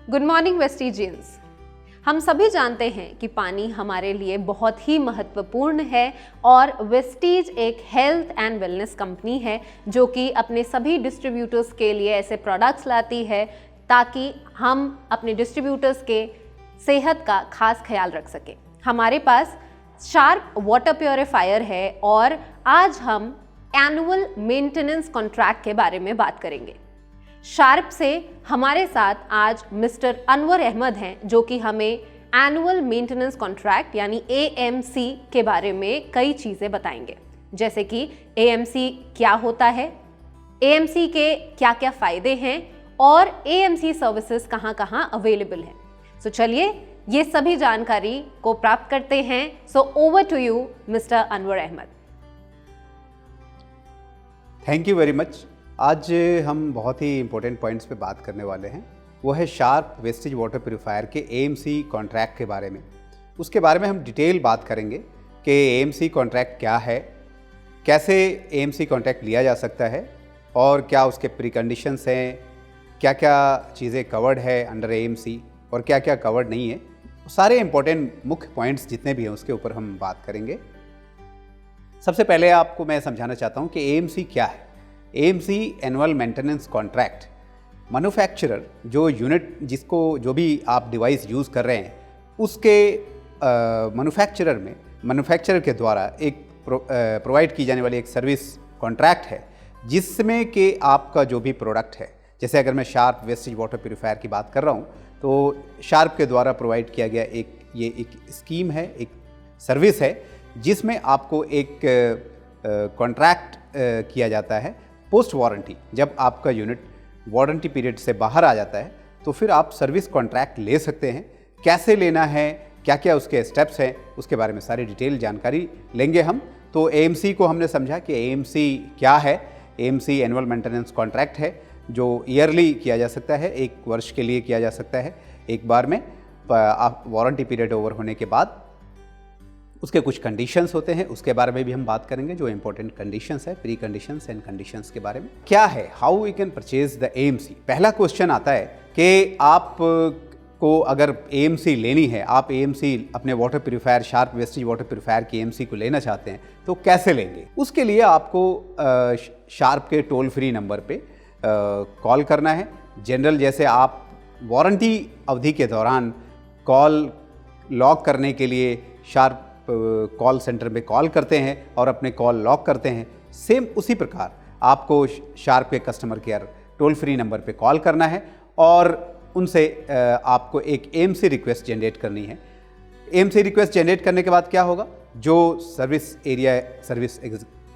Good morning वेस्टिजियंस। हम सभी जानते हैं कि पानी हमारे लिए बहुत ही महत्वपूर्ण है और वेस्टीज एक हेल्थ एंड वेलनेस कंपनी है जो कि अपने सभी डिस्ट्रीब्यूटर्स के लिए ऐसे प्रोडक्ट्स लाती है ताकि हम अपने डिस्ट्रीब्यूटर्स के सेहत का खास ख्याल रख सकें। हमारे पास शार्प वाटर प्योरीफायर है और आज हम एनुअल मेंटेनेंस कॉन्ट्रैक्ट के बारे में बात करेंगे। शार्प से हमारे साथ आज मिस्टर अनवर अहमद हैं जो कि हमें एनुअल मेंटेनेंस कॉन्ट्रैक्ट यानी AMC के बारे में कई चीज़ें बताएंगे, जैसे कि AMC क्या होता है, AMC के क्या क्या फ़ायदे हैं और AMC सर्विसेज कहाँ कहाँ अवेलेबल हैं। सो चलिए ये सभी जानकारी को प्राप्त करते हैं। So over to you Mr Anwar Ahmed. Thank you very much. आज हम बहुत ही इम्पोर्टेंट पॉइंट्स पे बात करने वाले हैं। वो है शार्प वेस्टेज वाटर प्यूरीफायर के AMC कॉन्ट्रैक्ट के बारे में। उसके बारे में हम डिटेल बात करेंगे कि AMC कॉन्ट्रैक्ट क्या है, कैसे AMC कॉन्ट्रैक्ट लिया जा सकता है और क्या उसके प्रीकंडीशंस हैं, क्या क्या चीज़ें कवर्ड है अंडर AMC और क्या क्या कवर्ड नहीं है। सारे इम्पोर्टेंट मुख्य पॉइंट्स जितने भी हैं उसके ऊपर हम बात करेंगे। सबसे पहले आपको मैं समझाना चाहता हूँ कि AMC क्या है। AMC annual maintenance contract, manufacturer जो यूनिट जिसको जो भी आप डिवाइस यूज़ कर रहे हैं उसके मैन्युफैक्चरर के द्वारा एक प्रोवाइड की जाने वाली एक सर्विस कॉन्ट्रैक्ट है जिसमें कि आपका जो भी प्रोडक्ट है, जैसे अगर मैं शार्प वेस्टेज वाटर प्यूरीफायर की बात कर रहा हूँ तो शार्प के द्वारा प्रोवाइड किया गया एक स्कीम है, एक सर्विस है जिसमें आपको एक कॉन्ट्रैक्ट किया जाता है पोस्ट वारंटी। जब आपका यूनिट वारंटी पीरियड से बाहर आ जाता है तो फिर आप सर्विस कॉन्ट्रैक्ट ले सकते हैं। कैसे लेना है, क्या क्या उसके स्टेप्स हैं, उसके बारे में सारी डिटेल जानकारी लेंगे हम। तो AMC को हमने समझा कि AMC क्या है। AMC एनुअल मेंटेनेंस कॉन्ट्रैक्ट है जो ईयरली किया जा सकता है, 1 वर्ष के लिए किया जा सकता है एक बार में। वारंटी पीरियड ओवर होने के बाद उसके कुछ कंडीशंस होते हैं, उसके बारे में भी हम बात करेंगे, जो इंपॉर्टेंट कंडीशंस है, प्री कंडीशंस एंड कंडीशंस के बारे में। क्या है, how we can purchase the AMC। पहला क्वेश्चन आता है कि आप को अगर AMC लेनी है, आप AMC अपने water purifier sharp wastage water purifier की AMC को लेना चाहते हैं तो कैसे लेंगे। उसके लिए आपको शार्प के टोल फ्री नंबर पे कॉल करना है। जनरल जैसे आप वारंटी अवधि के दौरान कॉल लॉक करने के लिए शार्प कॉल सेंटर में कॉल करते हैं और अपने कॉल लॉक करते हैं, सेम उसी प्रकार आपको शार्प के customer care toll free number पे कॉल करना है और उनसे आपको एक AMC रिक्वेस्ट जनरेट करनी है। AMC रिक्वेस्ट जनरेट करने के बाद क्या होगा, जो सर्विस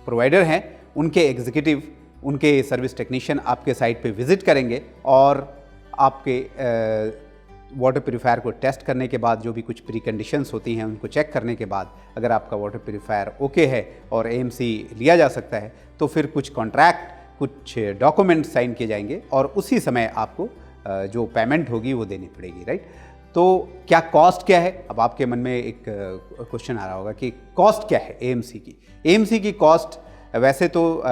प्रोवाइडर हैं उनके एग्जीक्यूटिव, उनके सर्विस टेक्नीशियन आपके साइट पे विजिट करेंगे और आपके वाटर प्यूरीफायर को टेस्ट करने के बाद जो भी कुछ प्री कंडीशंस होती हैं उनको चेक करने के बाद अगर आपका वाटर प्यूरीफायर ओके है और AMC लिया जा सकता है तो फिर कुछ कॉन्ट्रैक्ट, कुछ डॉक्यूमेंट साइन किए जाएंगे और उसी समय आपको जो पेमेंट होगी वो देनी पड़ेगी, राइट। तो क्या कॉस्ट क्या है, अब आपके मन में एक क्वेश्चन आ रहा होगा कि कॉस्ट क्या है AMC की। AMC की कॉस्ट वैसे तो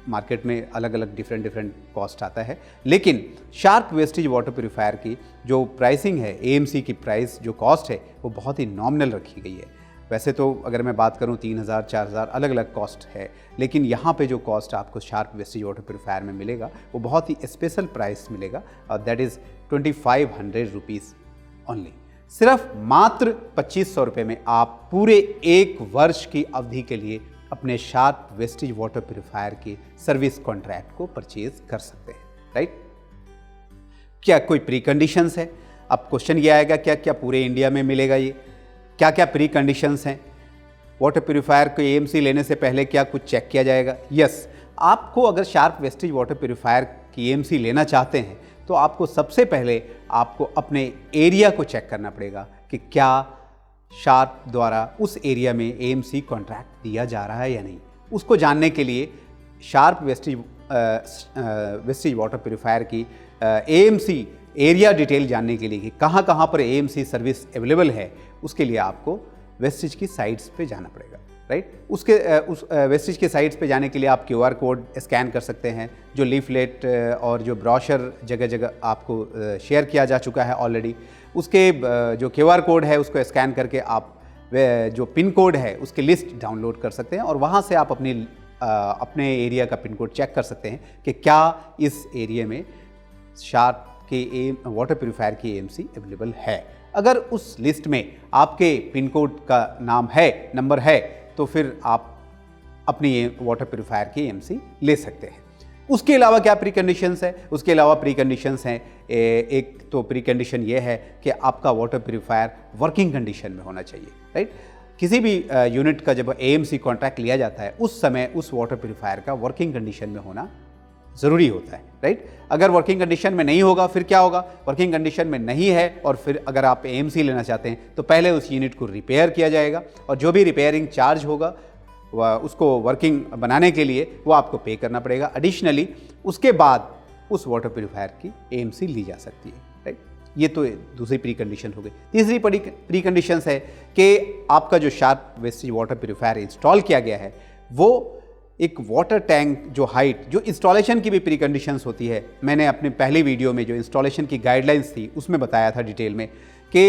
मार्केट में अलग अलग डिफरेंट कॉस्ट आता है, लेकिन शार्प वेस्टेज वाटर प्यूरीफायर की जो प्राइसिंग है, AMC की प्राइस जो कॉस्ट है वो बहुत ही नॉमिनल रखी गई है। वैसे तो अगर मैं बात करूं 3000 4000 अलग अलग कॉस्ट है, लेकिन यहाँ पे जो कॉस्ट आपको शार्प वेस्टेज वाटर प्यूरीफायर में मिलेगा वो बहुत ही स्पेशल प्राइस मिलेगा और दैट इज़ 2500 रुपीज़ ओनली। सिर्फ मात्र 2500 रुपये में आप पूरे 1 वर्ष की अवधि के लिए अपने शार्प वेस्टेज वाटर प्यूरीफायर के सर्विस कॉन्ट्रैक्ट को परचेज कर सकते हैं, राइट। क्या कोई प्री कंडीशंस है, अब क्वेश्चन ये आएगा क्या क्या पूरे इंडिया में मिलेगा, ये क्या क्या प्री कंडीशंस हैं। वाटर प्यूरीफायर को AMC लेने से पहले क्या कुछ चेक किया जाएगा। यस, आपको अगर शार्प वेस्टेज वाटर प्यूरीफायर की AMC लेना चाहते हैं तो आपको सबसे पहले आपको अपने एरिया को चेक करना पड़ेगा कि क्या शार्प द्वारा उस एरिया में AMC कॉन्ट्रैक्ट दिया जा रहा है या नहीं। उसको जानने के लिए शार्प वेस्टेज वाटर प्यूरीफायर की AMC एरिया डिटेल जानने के लिए कि कहाँ कहाँ पर AMC सर्विस अवेलेबल है, उसके लिए आपको वेस्टेज की साइट्स पे जाना पड़ेगा। राइट। उस वेस्टेज के साइट्स पे जाने के लिए आप QR कोड स्कैन कर सकते हैं, जो लीफलेट और जो ब्रोशर जगह जगह आपको शेयर किया जा चुका है ऑलरेडी। उसके जो QR कोड है उसको स्कैन करके आप जो पिन कोड है उसकी लिस्ट डाउनलोड कर सकते हैं और वहाँ से आप अपने एरिया का पिन कोड चेक कर सकते हैं कि क्या इस एरिया में शार्प के वाटर प्यूरीफायर की AMC अवेलेबल है। अगर उस लिस्ट में आपके पिन कोड का नाम है, नंबर है, तो फिर आप अपनी वाटर प्यूरीफायर की AMC ले सकते हैं। उसके अलावा क्या प्री कंडीशंस है? उसके अलावा प्री कंडीशंस हैं, एक तो प्री कंडीशन ये है कि आपका वाटर प्यूरीफायर वर्किंग कंडीशन में होना चाहिए, राइट। किसी भी यूनिट का जब AMC कॉन्ट्रैक्ट लिया जाता है उस समय उस वाटर प्यूरीफायर का वर्किंग कंडीशन में होना ज़रूरी होता है, राइट। अगर वर्किंग कंडीशन में नहीं होगा फिर क्या होगा? वर्किंग कंडीशन में नहीं है और फिर अगर आप AMC लेना चाहते हैं तो पहले उस यूनिट को रिपेयर किया जाएगा और जो भी रिपेयरिंग चार्ज होगा उसको वर्किंग बनाने के लिए वो आपको पे करना पड़ेगा एडिशनली। उसके बाद उस वाटर प्यूरीफायर की AMC ली जा सकती है, राइट। ये तो दूसरी प्री कंडीशन हो गई। तीसरी प्री कंडीशंस है कि आपका जो sharp wastage water purifier install किया गया है वो एक वाटर टैंक जो हाइट, जो इंस्टॉलेशन की भी प्री कंडीशंस होती है, मैंने अपने पहली वीडियो में जो इंस्टॉलेशन की गाइडलाइंस थी उसमें बताया था डिटेल में कि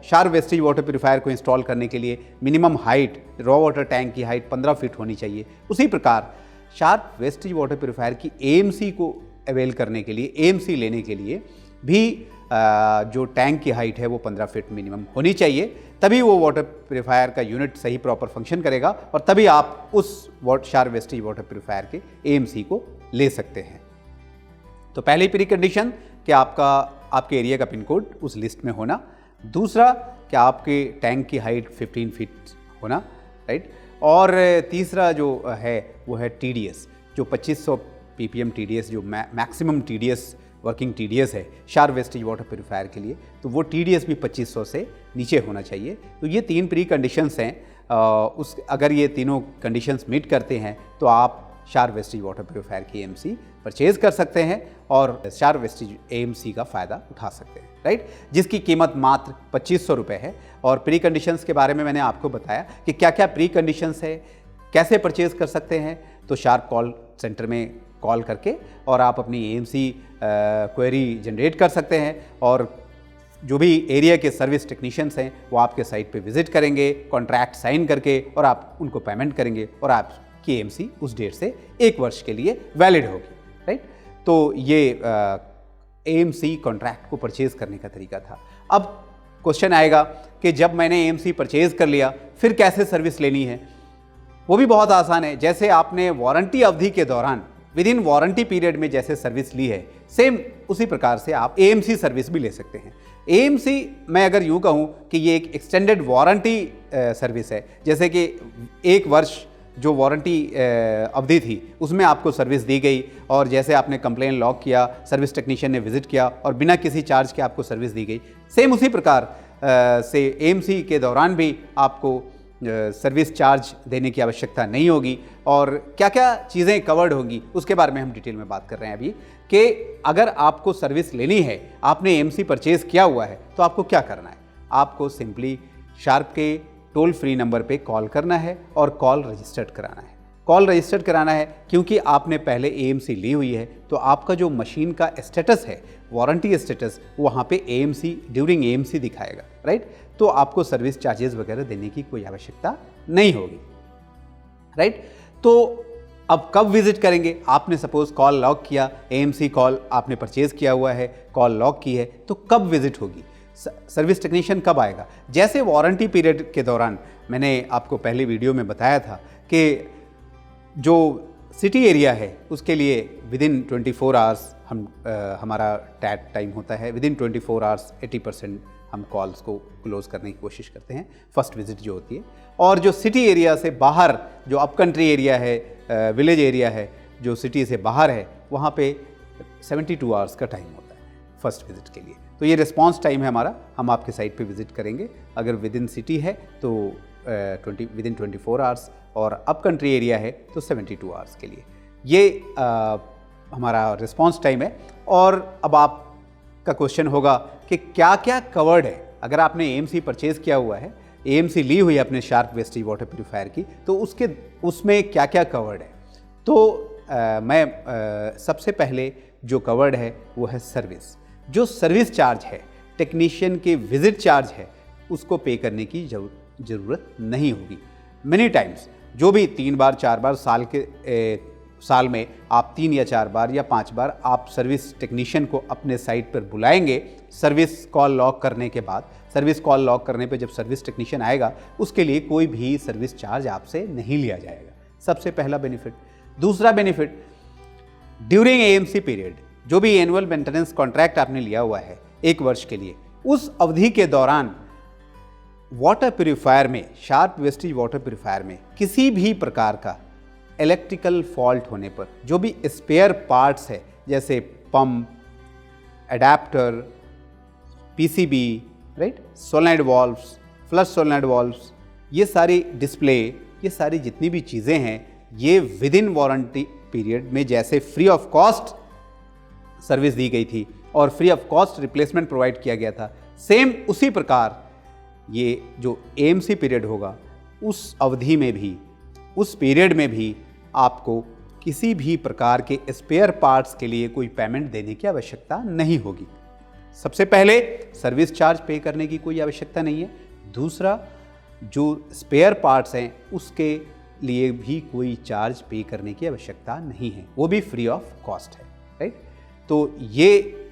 शार्प वेस्टेज वाटर प्यूरीफायर को इंस्टॉल करने के लिए minimum height, raw water tank की हाइट 15 फीट होनी चाहिए। उसी प्रकार शार्प वेस्टेज वाटर प्यूरीफायर की AMC को अवेल करने के लिए, AMC लेने के लिए भी जो टैंक की हाइट है वो 15 फीट मिनिमम होनी चाहिए, तभी वो वाटर प्यूरीफायर का यूनिट सही प्रॉपर फंक्शन करेगा और तभी आप उस शार्प वेस्टेज वाटर प्यूरीफायर के AMC को ले सकते हैं। तो पहली प्री कंडीशन कि आपके एरिया का पिन कोड उस लिस्ट में होना। दूसरा कि आपके टैंक की हाइट 15 फीट होना, राइट। और तीसरा जो है वो है TDS, जो 2500 ppm TDS, जो मैक्सिमम TDS वर्किंग TDS है शार्प वेस्टेज वाटर प्यूरीफायर के लिए, तो वो TDS भी 2500 से नीचे होना चाहिए। तो ये 3 प्री कंडीशंस हैं। अगर ये तीनों कंडीशंस मीट करते हैं तो आप शार्प वेस्टेज वाटर प्यूरीफायर की AMC परचेज कर सकते हैं और शार्प वेस्टेज AMC का फ़ायदा उठा सकते हैं, राइट, जिसकी कीमत मात्र 2500 रुपये है। और प्री कंडीशंस के बारे में मैंने आपको बताया कि क्या क्या प्री कंडीशंस है, कैसे परचेज़ कर सकते हैं। तो शार्प कॉल सेंटर में कॉल करके और आप अपनी AMC क्वेरी जनरेट कर सकते हैं और जो भी एरिया के सर्विस टेक्नीशियंस हैं वो आपके साइट पे विजिट करेंगे, कॉन्ट्रैक्ट साइन करके, और आप उनको पेमेंट करेंगे और आपकी AMC उस डेट से 1 वर्ष के लिए वैलिड होगी, राइट। तो ये AMC कॉन्ट्रैक्ट को परचेज़ करने का तरीका था। अब क्वेश्चन आएगा कि जब मैंने AMC परचेज़ कर लिया फिर कैसे सर्विस लेनी है? वो भी बहुत आसान है। जैसे आपने वारंटी अवधि के दौरान विद इन वारंटी पीरियड में जैसे सर्विस ली है, सेम उसी प्रकार से आप AMC सर्विस भी ले सकते हैं। AMC मैं अगर यूँ कहूँ कि ये एक एक्सटेंडेड वारंटी सर्विस है, जैसे कि 1 वर्ष जो वारंटी अवधि थी उसमें आपको सर्विस दी गई और जैसे आपने कंप्लेन लॉग किया, सर्विस टेक्नीशियन ने विजिट किया और बिना किसी चार्ज के आपको सर्विस दी गई, सेम उसी प्रकार से AMC के दौरान भी आपको सर्विस चार्ज देने की आवश्यकता नहीं होगी। और क्या क्या चीज़ें कवर्ड होंगी उसके बारे में हम डिटेल में बात कर रहे हैं अभी, कि अगर आपको सर्विस लेनी है, आपने AMC परचेज़ किया हुआ है, तो आपको क्या करना है? आपको सिंपली शार्प के टोल फ्री नंबर पे कॉल करना है और कॉल रजिस्टर्ड कराना है। कॉल रजिस्टर्ड कराना है क्योंकि आपने पहले AMC ली हुई है, तो आपका जो मशीन का स्टेटस है, वारंटी स्टेटस, वहाँ पे AMC ड्यूरिंग AMC दिखाएगा, राइट। तो आपको सर्विस चार्जेस वगैरह देने की कोई आवश्यकता नहीं होगी, राइट। तो अब कब विजिट करेंगे? आपने सपोज कॉल लॉग किया, AMC कॉल आपने परचेज़ किया हुआ है, कॉल लॉग की है, तो कब विजिट होगी? सर्विस टेक्नीशियन कब आएगा? जैसे वारंटी पीरियड के दौरान मैंने आपको पहली वीडियो में बताया था कि जो सिटी एरिया है उसके लिए विद इन 24 आवर्स हमारा टैट टाइम होता है। विद इन 24 आवर्स 80% हम कॉल्स को क्लोज करने की कोशिश करते हैं, फर्स्ट विजिट जो होती है। और जो सिटी एरिया से बाहर, जो अप कंट्री एरिया है, विलेज एरिया है, जो सिटी से बाहर है, वहाँ पे 72 आवर्स का टाइम होता है फर्स्ट विजिट के लिए। तो ये रिस्पॉन्स टाइम है हमारा, हम आपके साइट पे विजिट करेंगे। अगर विद इन सिटी है तो विद इन 24 आवर्स, और अप कंट्री एरिया है तो 72 आवर्स के लिए। ये हमारा रिस्पॉन्स टाइम है। और अब आपका क्वेश्चन होगा कि क्या क्या कवर्ड है। अगर आपने AMC परचेज़ किया हुआ है एएमसी ली हुई है अपने शार्प वेस्टेज वाटर प्यूरिफायर की, तो उसमें क्या क्या कवर्ड है। तो सबसे पहले जो कवर्ड है वो है सर्विस। जो सर्विस चार्ज है, टेक्नीशियन के विजिट चार्ज है, उसको पे करने की ज़रूरत नहीं होगी। मेनी टाइम्स जो भी 3 बार 4 बार साल में आप 3 या 4 बार या 5 बार आप सर्विस टेक्नीशियन को अपने साइट पर बुलाएंगे, सर्विस कॉल लॉग करने के बाद, सर्विस कॉल लॉग करने पे जब सर्विस टेक्नीशियन आएगा उसके लिए कोई भी सर्विस चार्ज आपसे नहीं लिया जाएगा। सबसे पहला बेनिफिट। दूसरा बेनिफिट, ड्यूरिंग एएमसी पीरियड, जो भी एनुअल मेंटेनेंस कॉन्ट्रैक्ट आपने लिया हुआ है 1 वर्ष के लिए, उस अवधि के दौरान वाटर प्यूरिफायर में, शार्प वेस्टेज वाटर प्यूरिफायर में किसी भी प्रकार का इलेक्ट्रिकल फॉल्ट होने पर जो भी स्पेयर पार्ट्स है, जैसे pump, adapter, PCB, right, solenoid valves, flush solenoid valves, ये सारी डिस्प्ले, ये सारी जितनी भी चीज़ें हैं, ये विद इन वारंटी पीरियड में जैसे फ्री ऑफ कॉस्ट सर्विस दी गई थी और free of cost replacement provide किया गया था, सेम उसी प्रकार ये जो एएमसी पीरियड होगा उस अवधि में भी, उस पीरियड में भी आपको किसी भी प्रकार के स्पेयर पार्ट्स के लिए कोई पेमेंट देने की आवश्यकता नहीं होगी। सबसे पहले सर्विस चार्ज पे करने की कोई आवश्यकता नहीं है। दूसरा, जो स्पेयर पार्ट्स हैं उसके लिए भी कोई चार्ज पे करने की आवश्यकता नहीं है, वो भी फ्री ऑफ कॉस्ट है, राइट। तो ये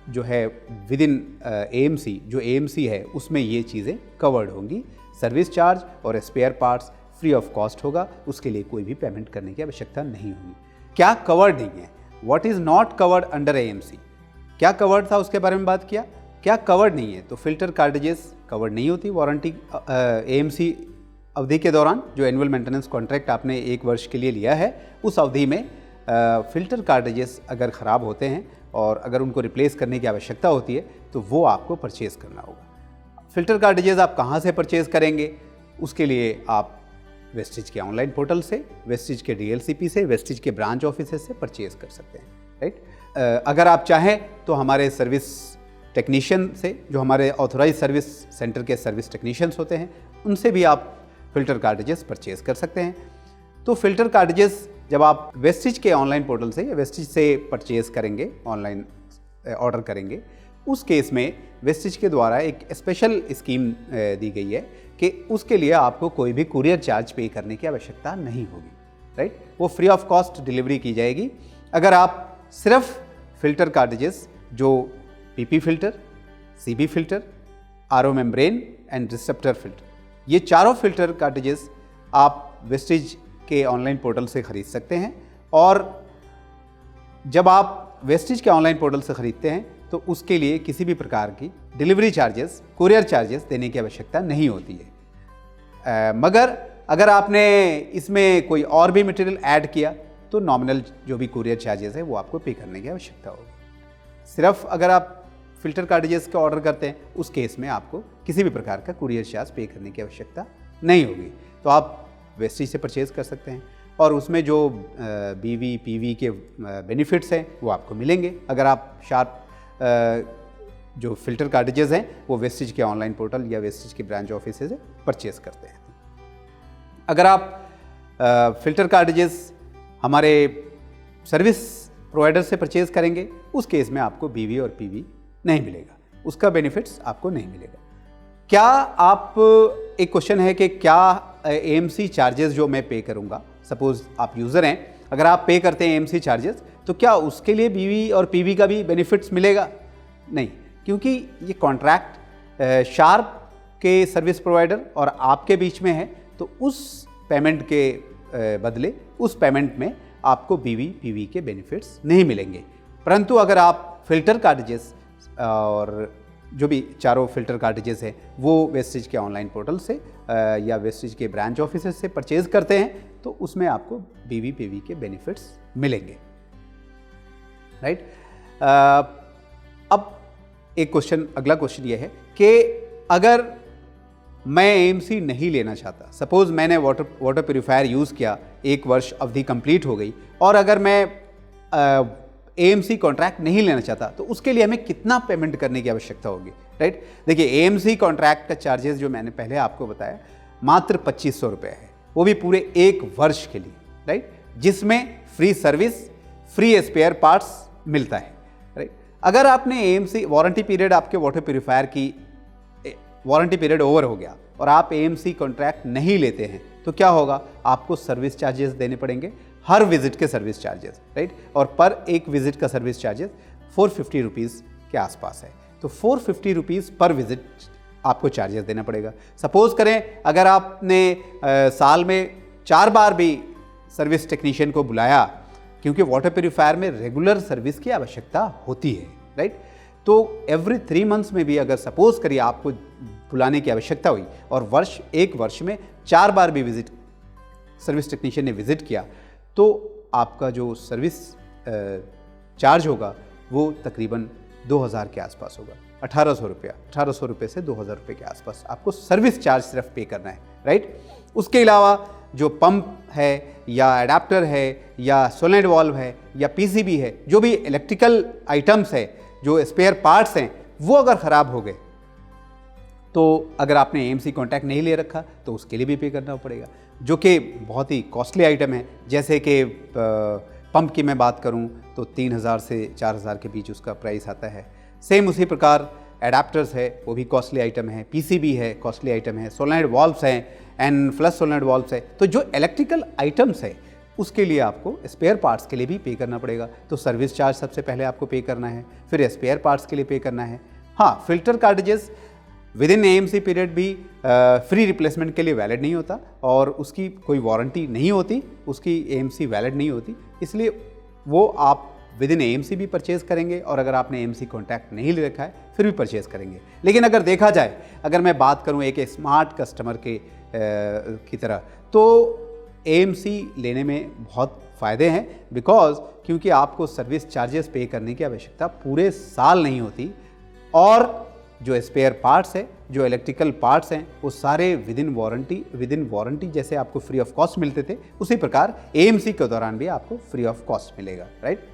जो है विद इन एएमसी, जो एएमसी है उसमें ये चीज़ें कवर्ड होंगी। सर्विस चार्ज और spare parts free of cost होगा, उसके लिए कोई भी पेमेंट करने की आवश्यकता नहीं होगी। क्या कवर्ड नहीं है, what is not covered under AMC, क्या कवर्ड था उसके बारे में बात किया। क्या कवर्ड नहीं है, तो फिल्टर कार्ट्रिजेस कवर्ड नहीं होती वारंटी एएमसी अवधि के दौरान। जो एनुअल मेंटेनेंस कॉन्ट्रैक्ट आपने 1 वर्ष के लिए लिया है, उस अवधि में फिल्टर कार्ट्रिजेस अगर ख़राब होते हैं और अगर उनको रिप्लेस करने की आवश्यकता होती है तो वो आपको परचेज़ करना होगा। फिल्टर कार्ट्रिजेस आप कहाँ से परचेज़ करेंगे, उसके लिए आप वेस्टेज के ऑनलाइन पोर्टल से, वेस्टेज के डीएलसीपी से, वेस्टेज के ब्रांच ऑफिस से परचेज़ कर सकते हैं, राइट। अगर आप चाहें तो हमारे सर्विस टेक्नीशियन से, जो हमारे ऑथोराइज सर्विस सेंटर के सर्विस टेक्नीशियंस होते हैं, उनसे भी आप फिल्टर कार्ट्रिजेस परचेज़ कर सकते हैं। तो फिल्टर कार्ट्रिजेस जब आप वेस्टेज के ऑनलाइन पोर्टल से या वेस्टेज से परचेज़ करेंगे, ऑनलाइन ऑर्डर करेंगे, उस केस में वेस्टेज के द्वारा एक स्पेशल स्कीम दी गई है कि उसके लिए आपको कोई भी कुरियर चार्ज पे करने की आवश्यकता नहीं होगी, राइट। वो फ्री ऑफ कॉस्ट डिलीवरी की जाएगी। अगर आप सिर्फ फिल्टर कार्ट्रिजेस जो PP filter, CB filter, RO membrane and receptor filter, ये चारों फिल्टर कार्ट्रिजेस आप वेस्टेज के ऑनलाइन पोर्टल से ख़रीद सकते हैं। और जब आप वेस्टेज के ऑनलाइन पोर्टल से ख़रीदते हैं तो उसके लिए किसी भी प्रकार की डिलीवरी चार्जेस, कुरियर चार्जेस देने की आवश्यकता नहीं होती है। मगर अगर आपने इसमें कोई और भी मटेरियल ऐड किया तो नॉमिनल जो भी कुरियर चार्जेस है वो आपको पे करने की आवश्यकता होगी। सिर्फ अगर आप फिल्टर कार्ट्रिजेस का ऑर्डर करते हैं, उस केस में आपको किसी भी प्रकार का कुरियर चार्ज पे करने की आवश्यकता नहीं होगी। तो आप वेस्टेज से परचेज़ कर सकते हैं और उसमें जो बीवी पीवी के बेनिफिट्स हैं वो आपको मिलेंगे अगर आप शार्प जो फिल्टर कार्ट्रिजेस हैं वो वेस्टेज के ऑनलाइन पोर्टल या वेस्टेज के ब्रांच ऑफिस से परचेज़ करते हैं। अगर आप फिल्टर कार्ट्रिजेस हमारे सर्विस प्रोवाइडर से परचेज़ करेंगे, उस केस में आपको बीवी और पीवी नहीं मिलेगा, उसका बेनिफिट्स आपको नहीं मिलेगा। क्या आप, एक क्वेश्चन है कि क्या एएमसी चार्जेस जो मैं पे करूंगा, सपोज आप यूज़र हैं, अगर आप पे करते हैं एएमसी चार्जेस तो क्या उसके लिए बीवी और पीवी का भी बेनिफिट्स मिलेगा? नहीं, क्योंकि ये कॉन्ट्रैक्ट शार्प के सर्विस प्रोवाइडर और आपके बीच में है, तो उस पेमेंट के बदले उस पेमेंट में आपको बीवी पीवी के बेनिफिट्स नहीं मिलेंगे। परंतु अगर आप फिल्टर कार्ट्रिजेस और जो भी चारों फिल्टर कार्ट्रिजेस हैं वो वेस्टेज के ऑनलाइन पोर्टल से या वेस्टेज के ब्रांच ऑफिस से परचेज़ करते हैं तो उसमें आपको बीवी पीवी के बेनिफिट्स मिलेंगे, राइट। अब एक क्वेश्चन, अगला क्वेश्चन ये है कि अगर मैं एएमसी नहीं लेना चाहता, सपोज़ मैंने वाटर प्यूरिफायर यूज़ किया, 1 वर्ष अवधि कंप्लीट हो गई और अगर मैं AMC कॉन्ट्रैक्ट नहीं लेना चाहता तो उसके लिए हमें कितना पेमेंट करने की आवश्यकता होगी, राइट। देखिए AMC कॉन्ट्रैक्ट का चार्जेस जो मैंने पहले आपको बताया मात्र 2500 रुपये है, वो भी पूरे 1 वर्ष के लिए, राइट, जिसमें free service, free spare parts मिलता है, राइट। अगर आपने AMC वारंटी पीरियड, आपके वाटर प्यूरीफायर की वारंटी पीरियड ओवर हो गया और आप AMC कॉन्ट्रैक्ट नहीं लेते हैं तो क्या होगा, आपको सर्विस चार्जेस देने पड़ेंगे, हर विजिट के सर्विस चार्जेस, राइट, और पर एक विजिट का सर्विस चार्जेस 450 रुपीज़ के आसपास है। तो 450 रुपीज़ पर विजिट आपको चार्जेस देना पड़ेगा। सपोज करें अगर आपने साल में 4 बार भी सर्विस टेक्नीशियन को बुलाया, क्योंकि वाटर प्यूरीफायर में रेगुलर सर्विस की आवश्यकता होती है, राइट, तो एवरी 3 मंथ्स में भी अगर सपोज करिए आपको बुलाने की आवश्यकता हुई और एक वर्ष में 4 बार भी सर्विस टेक्नीशियन ने विजिट किया तो आपका जो सर्विस चार्ज होगा वो तकरीबन 2000 के आसपास होगा, 1800 रुपये से 2000 रुपये के आसपास आपको सर्विस चार्ज सिर्फ पे करना है, राइट। उसके अलावा जो पंप है या एडाप्टर है या सोलेनोइड वाल्व है या PCB है, जो भी इलेक्ट्रिकल आइटम्स है, जो स्पेयर पार्ट्स हैं, वो अगर ख़राब हो गए तो अगर आपने AMC कॉन्ट्रैक्ट नहीं ले रखा तो उसके लिए भी पे करना पड़ेगा, जो कि बहुत ही कॉस्टली आइटम है। जैसे कि पंप की मैं बात करूं तो 3000 से 4000 के बीच उसका प्राइस आता है। सेम उसी प्रकार एडाप्टर्स है, वो भी कॉस्टली आइटम है, PCB है, कॉस्टली आइटम है, सोलेनोइड वाल्व्स हैं एंड फ्लश सोलेनोइड वाल्व्स है। तो जो इलेक्ट्रिकल आइटम्स है उसके लिए आपको स्पेयर पार्ट्स के लिए भी पे करना पड़ेगा। तो सर्विस चार्ज सबसे पहले आपको पे करना है, फिर स्पेयर पार्ट्स के लिए पे करना है। हाँ, filter cartridges with in AMC period भी फ्री रिप्लेसमेंट के लिए वैलिड नहीं होता और उसकी कोई वारंटी नहीं होती, उसकी AMC वैलिड नहीं होती, इसलिए वो आप विद इन AMC भी परचेज़ करेंगे और अगर आपने AMC कॉन्ट्रैक्ट नहीं ले रखा है फिर भी परचेज़ करेंगे। लेकिन अगर देखा जाए, अगर मैं बात करूं एक स्मार्ट कस्टमर की तरह, तो AMC लेने में बहुत फ़ायदे हैं, क्योंकि आपको सर्विस चार्जेस पे करने की आवश्यकता पूरे साल नहीं होती और जो स्पेयर पार्ट्स है, जो इलेक्ट्रिकल पार्ट्स हैं, वो सारे विद इन वारंटी जैसे आपको फ्री ऑफ कॉस्ट मिलते थे, उसी प्रकार AMC के दौरान भी आपको फ्री ऑफ कॉस्ट मिलेगा, राइट।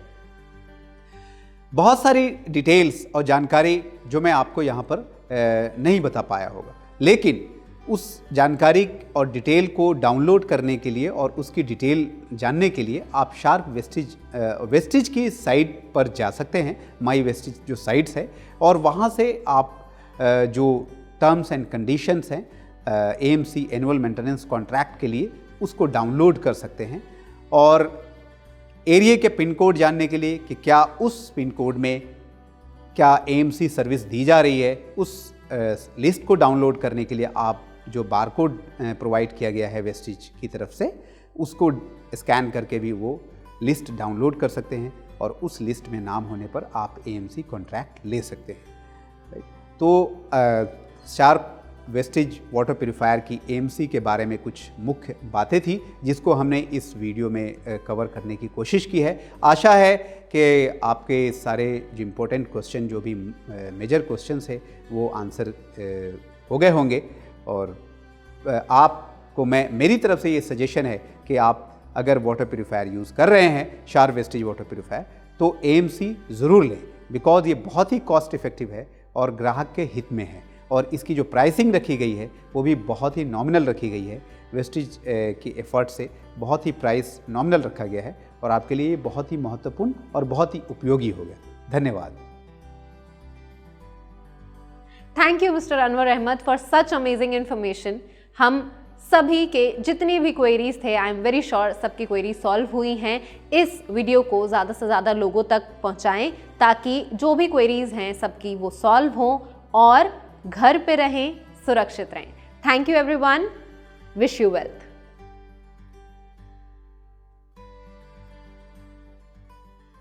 बहुत सारी डिटेल्स और जानकारी जो मैं आपको यहाँ पर नहीं बता पाया होगा, लेकिन उस जानकारी और डिटेल को डाउनलोड करने के लिए और उसकी डिटेल जानने के लिए आप शार्प वेस्टिज की साइट पर जा सकते हैं, माई वेस्टिज जो साइट्स है, और वहाँ से आप जो टर्म्स एंड कंडीशंस हैं AMC एनुअल मेंटेनेंस कॉन्ट्रैक्ट के लिए, उसको डाउनलोड कर सकते हैं। और एरिया के पिन कोड जानने के लिए कि क्या उस पिन कोड में क्या AMC सर्विस दी जा रही है, उस लिस्ट को डाउनलोड करने के लिए आप जो बारकोड प्रोवाइड किया गया है वेस्टिज की तरफ से, उसको स्कैन करके भी वो लिस्ट डाउनलोड कर सकते हैं और उस लिस्ट में नाम होने पर आप AMC कॉन्ट्रैक्ट ले सकते हैं, राइट। तो शार्प वेस्टिज वाटर प्यूरीफायर की AMC के बारे में कुछ मुख्य बातें थी जिसको हमने इस वीडियो में कवर करने की कोशिश की है। आशा है कि आपके सारे जो इम्पोर्टेंट क्वेश्चन, जो भी मेजर क्वेश्चंस है, वो आंसर हो गए होंगे। और आपको मेरी तरफ से ये सजेशन है कि आप अगर वाटर प्यूरीफायर यूज़ कर रहे हैं, शार्प वेस्टिज वाटर प्यूरीफायर, तो AMC ज़रूर लें, बिकॉज ये बहुत ही कॉस्ट इफ़ेक्टिव है और ग्राहक के हित में है। और इसकी जो प्राइसिंग रखी गई है वो भी बहुत ही नॉमिनल रखी गई है। वेस्टिज की एफर्ट से बहुत ही प्राइस नॉमिनल रखा गया है और आपके लिए ये बहुत ही महत्वपूर्ण और बहुत ही उपयोगी हो गया। धन्यवाद। Thank you Mr Anwar Ahmed for such amazing information. हम सभी के जितनी भी क्वेरीज थे, आई एम वेरी श्योर सबकी क्वेरी सॉल्व हुई हैं। इस वीडियो को ज़्यादा से ज़्यादा लोगों तक पहुंचाएं ताकि जो भी क्वेरीज हैं सबकी वो सॉल्व हों और घर पे रहें, सुरक्षित रहें। Thank you everyone, wish you wealth.